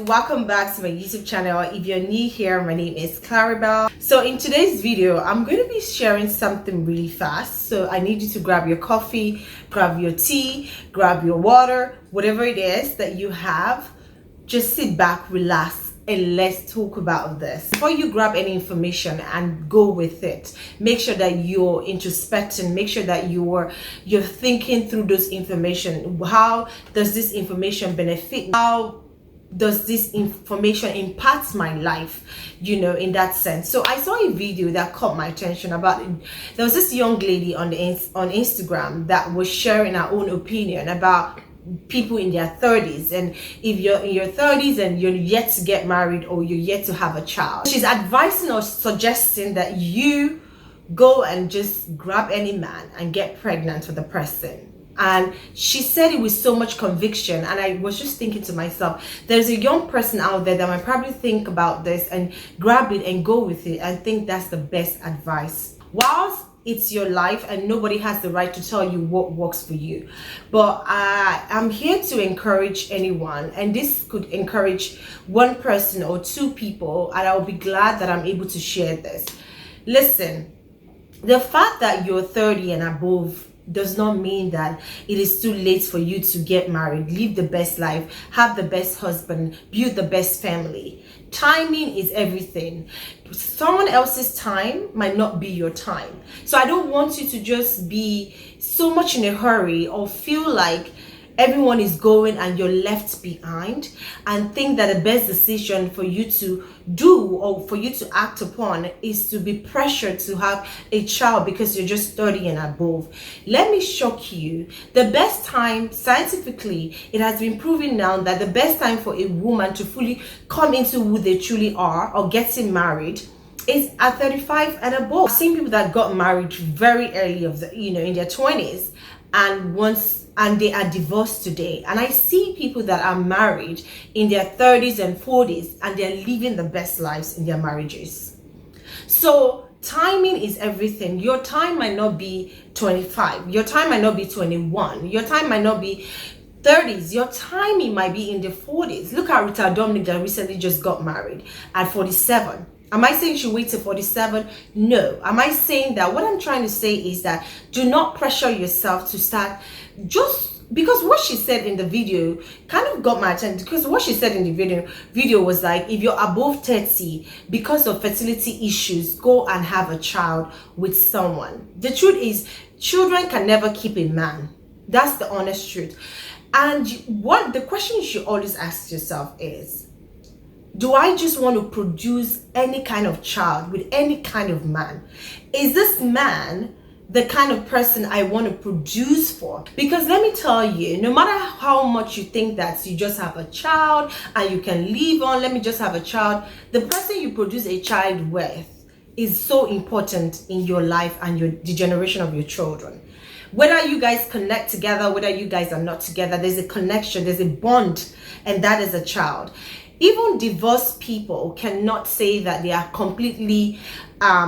welcome back to my YouTube channel. If you're new here, my name is Claribel. So in today's video, I'm going to be sharing something really fast. So I need you to grab your coffee, grab your tea, grab your water, whatever it is that you have. Just sit back, relax, and let's talk about this. Before you grab any information and go with it, make sure that you're introspecting, make sure that you're thinking through those information. How does this information benefit? How does this information impact my life, in that sense? So I saw a video that caught my attention about it. There was this young lady on Instagram that was sharing her own opinion about people in their 30s, and if you're in your 30s and you're yet to get married or you're yet to have a child, she's advising or suggesting that you go and just grab any man and get pregnant with the person. And she said it with so much conviction, and I was just thinking to myself, there's a young person out there that might probably think about this and grab it and go with it. I think that's the best advice. Whilst it's your life and nobody has the right to tell you what works for you, but I'm here to encourage anyone, and this could encourage one person or two people, and I'll be glad that I'm able to share this. Listen, the fact that you're 30 and above does not mean that it is too late for you to get married, live the best life, have the best husband, build the best family. Timing is everything. Someone else's time might not be your time. So I don't want you to just be so much in a hurry or feel like everyone is going and you're left behind, and think that the best decision for you to do or for you to act upon is to be pressured to have a child because you're just 30 and above. Let me shock you. The best time, scientifically, it has been proven now that the best time for a woman to fully come into who they truly are or getting married is at 35 and above. I've seen people that got married very early in their 20s, and they are divorced today. And I see people that are married in their 30s and 40s, and they're living the best lives in their marriages. So timing is everything. Your time might not be 25. Your time might not be 21. Your time might not be 30s. Your timing might be in the 40s. Look at Rita Dominic that recently just got married at 47. Am I saying she waits till 47? No. Am I saying that? What I'm trying to say is that do not pressure yourself to start just because what she said in the video kind of got my attention, because what she said in the video was like, if you're above 30 because of fertility issues, go and have a child with someone. The truth is, children can never keep a man. That's the honest truth. And what the question you should always ask yourself is, do I just want to produce any kind of child with any kind of man? Is this man the kind of person I want to produce for? Because let me tell you, no matter how much you think that you just have a child and you can live on, let me just have a child, the person you produce a child with is so important in your life and the generation of your children. Whether you guys connect together, whether you guys are not together, there's a connection, there's a bond, and that is a child. Even divorced people cannot say that they are completely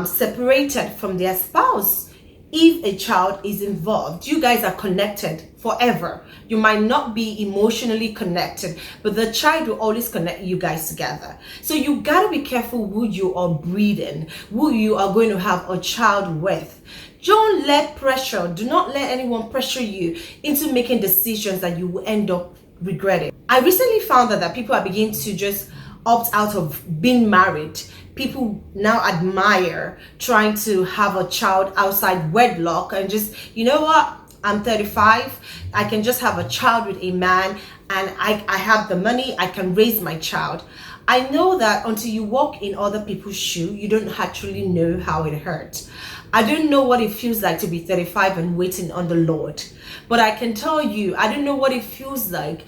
separated from their spouse. If a child is involved, you guys are connected forever. You might not be emotionally connected, but the child will always connect you guys together. So you gotta be careful who you are breeding, who you are going to have a child with. Don't let pressure, do not let anyone pressure you into making decisions that you will end up regretting. I recently found that people are beginning to just opt out of being married. People now admire trying to have a child outside wedlock and just, you know what, I'm 35, I can just have a child with a man, and I have the money, I can raise my child. I know that until you walk in other people's shoes, you don't actually know how it hurts. I don't know what it feels like to be 35 and waiting on the Lord. But I can tell you, I don't know what it feels like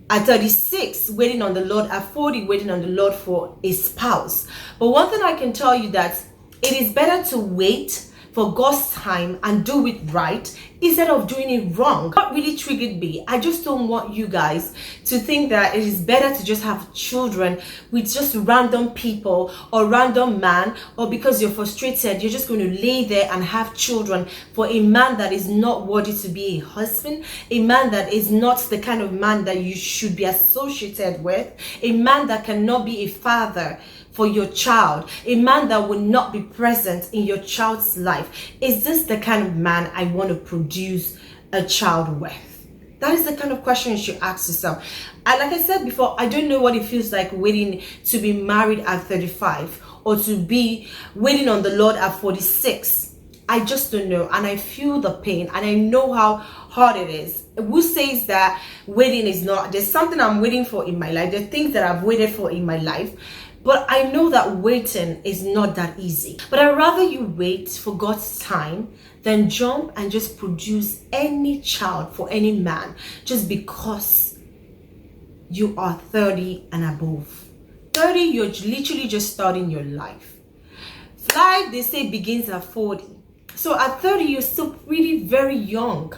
at 36 waiting on the Lord, at 40 waiting on the Lord for a spouse. But one thing I can tell you, that it is better to wait for God's time and do it right instead of doing it wrong. What really triggered me, I just don't want you guys to think that it is better to just have children with just random people or random man, or because you're frustrated you're just going to lay there and have children for a man that is not worthy to be a husband, a man that is not the kind of man that you should be associated with, a man that cannot be a father for your child, a man that will not be present in your child's life. Is this the kind of man I want to produce a child with? That is the kind of question you should ask yourself. And like I said before, I don't know what it feels like waiting to be married at 35 or to be waiting on the Lord at 46. I just don't know, and I feel the pain, and I know how hard it is. Who says that waiting is not? There's something I'm waiting for in my life. There are things that I've waited for in my life. But I know that waiting is not that easy. But I'd rather you wait for God's time than jump and just produce any child for any man just because you are 30 and above. 30, you're literally just starting your life. Life, they say, begins at 40. So at 30, you're still really very young.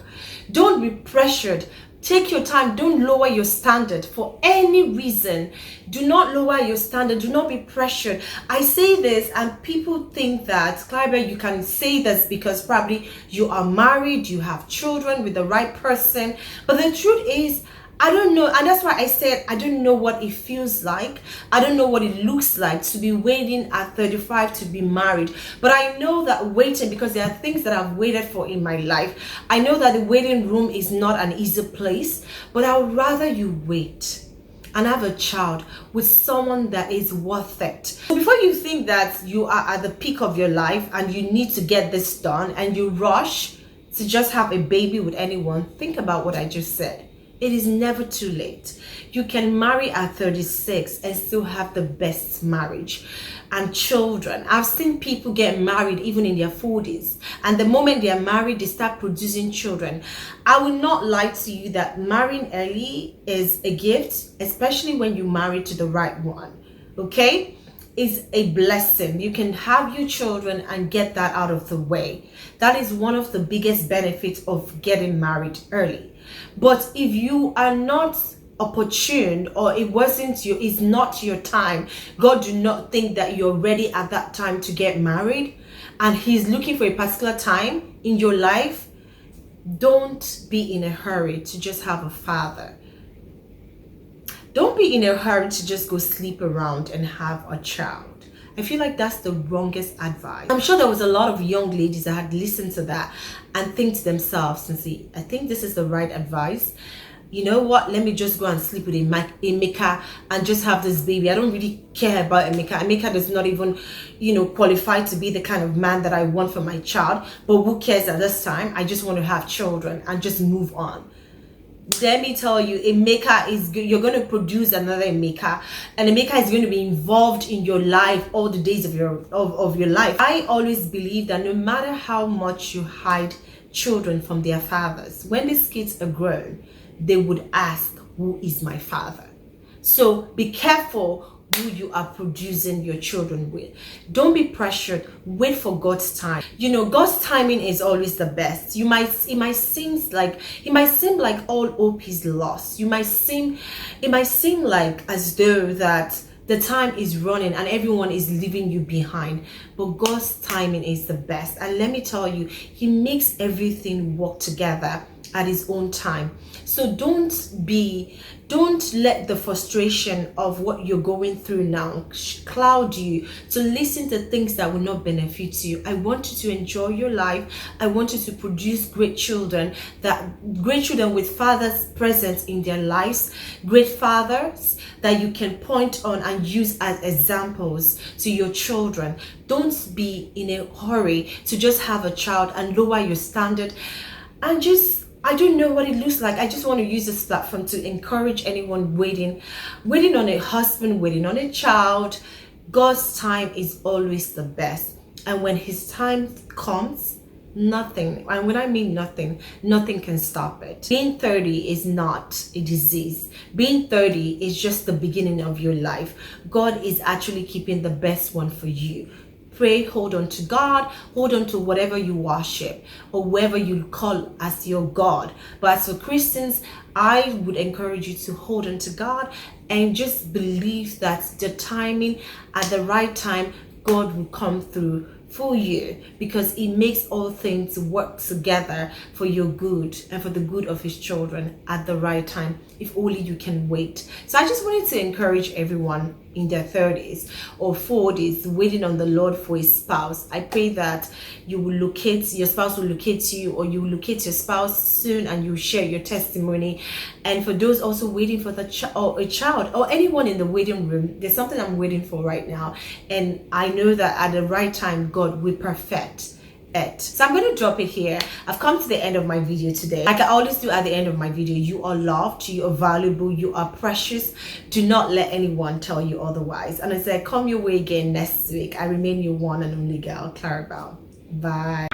Don't be pressured. Take your time. Don't lower your standard for any reason. Do not lower your standard. Do not be pressured. I say this and people think that, Claribel, you can say this because probably you are married, you have children with the right person. But the truth is, I don't know, and that's why I said I don't know what it feels like. I don't know what it looks like to be waiting at 35 to be married. But I know that waiting, because there are things that I've waited for in my life. I know that the waiting room is not an easy place, but I would rather you wait and have a child with someone that is worth it. So before you think that you are at the peak of your life and you need to get this done and you rush to just have a baby with anyone, think about what I just said. It is never too late. You can marry at 36 and still have the best marriage and children. I've seen people get married even in their 40s, and the moment they are married, they start producing children. I will not lie to you that marrying early is a gift, especially when you marry to the right one. Okay? Is a blessing. You can have your children and get that out of the way. That is one of the biggest benefits of getting married early. But if you are not opportune, or it's not your time, God do not think that you're ready at that time to get married, and He's looking for a particular time in your life, don't be in a hurry to just have a father. Don't be in a hurry to just go sleep around and have a child. I feel like that's the wrongest advice. I'm sure there was a lot of young ladies that had listened to that and think to themselves and see, I think this is the right advice. You know what? Let me just go and sleep with Emeka and just have this baby. I don't really care about Emeka. Emeka does not even, qualify to be the kind of man that I want for my child. But who cares at this time? I just want to have children and just move on. Let me tell you, you're going to produce another Emeka, and Emeka is going to be involved in your life all the days of your life. I always believe that no matter how much you hide children from their fathers, when these kids are grown, they would ask, who is my father? So be careful who you are producing your children with. Don't be pressured. Wait for God's time. God's timing is always the best. It might seem like all hope is lost. It might seem like as though that the time is running and everyone is leaving you behind. But God's timing is the best. And let me tell you, He makes everything work together at His own time. So don't let the frustration of what you're going through now cloud you to listen to things that will not benefit you. I want you to enjoy your life. I want you to produce great children with fathers present in their lives, great fathers that you can point on and use as examples to your children. Don't be in a hurry to just have a child and lower your standard and I don't know what it looks like. I just want to use this platform to encourage anyone waiting on a husband, waiting on a child. God's time is always the best. And when His time comes, nothing, and when I mean nothing can stop it. Being 30 is not a disease. Being 30 is just the beginning of your life. God is actually keeping the best one for you. pray, hold on to God, hold on to whatever you worship or whoever you call as your God. But as for Christians, I would encourage you to hold on to God and just believe that the timing, at the right time, God will come through for you, because He makes all things work together for your good and for the good of His children at the right time, if only you can wait. So I just wanted to encourage everyone in their 30s or 40s waiting on the Lord for a spouse. I pray that you will locate, your spouse will locate you, or you will locate your spouse soon and you share your testimony. And for those also waiting for a child or anyone in the waiting room, there's something I'm waiting for right now, and I know that at the right time God will perfect it. So I'm going to drop it here. I've come to the end of my video today. Like I always do at the end of my video, you are loved, you are valuable, you are precious. Do not let anyone tell you otherwise. And as I come your way again next week, I remain your one and only girl, Claribel. Bye.